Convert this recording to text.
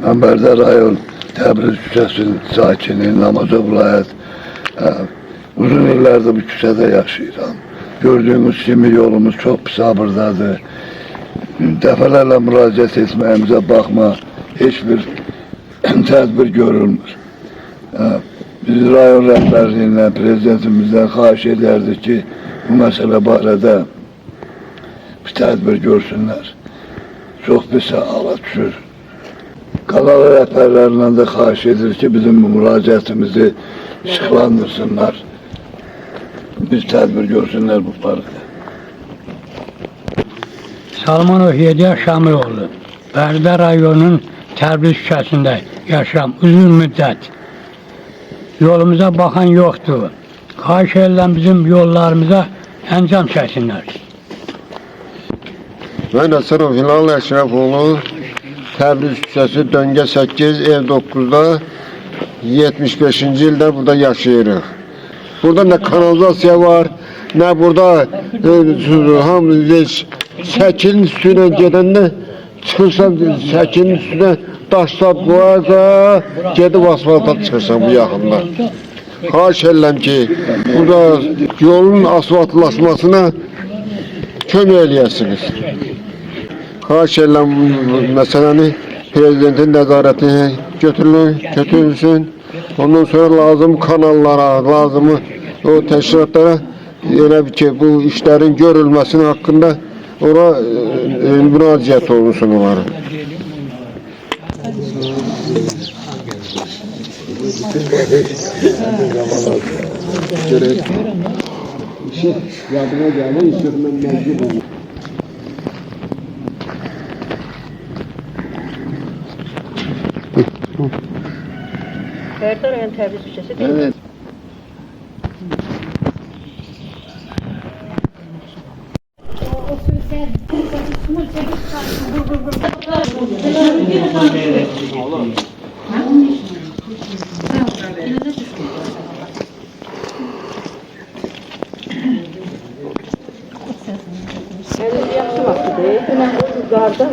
Amberde rayon Təbriz küçəsinin sakini, Namaza vilayət. Uzun illərdir bu küçədə yaşayıram. Gördüğümüz kimi yolumuz çok pis abırdadır. Dəfələrlə müraciət etməyimizə baxma, heç bir tədbir görülmür. Biz rayon rəhbərliyindən, prezidentimizdən xahiş edərdik ki, bu məsələ barədə bir tədbir görsünlər. Çox pis hala düşür. Kanal rəhbərlərindən də xahiş edirik ki, bizim bu müraciətimizi işıqlandırsınlar. Bir tədbir görsünlər bu barədə. Salmanov Yediya Şamiloğlu, Bərdə rayonunun Təbriz küçəsində yaşam uzun müddət. Yolumuza baxan yoxdur. Xahiş edirəm bizim yollarımıza əncam çəksinlər. Mən Əsərov Hilal Əşrəfoğlu, Təbriz küçəsi, Döngə 8, ev 9'da 75-ci ildə burada yaşayırıq. Burada ne kanalizasiya var, ne burada səkinin üstüne gedəndə çıxırsan, səkinin üstüne daşlar qoyarsa, gedib asfalta çıxırsan bu yaxında. Xahiş edirəm ki, burada yolun asfaltlaşmasına kömək eləyəsiniz. Xahiş edirəm məsələni prezidentin nəzarətine götürülsün. Ondan sonra lazım kanallara, lazım o təşkilatlara elə ki, bu işlərin görülməsinin haqqında ora müraciət olunsun onlara. Yadıma gəlir, işləmən məcbur olur. Bərdə rayon Təbriz küçəsi değil mi? Evet. Yaxşı vaxtıdır. Dünən o qarda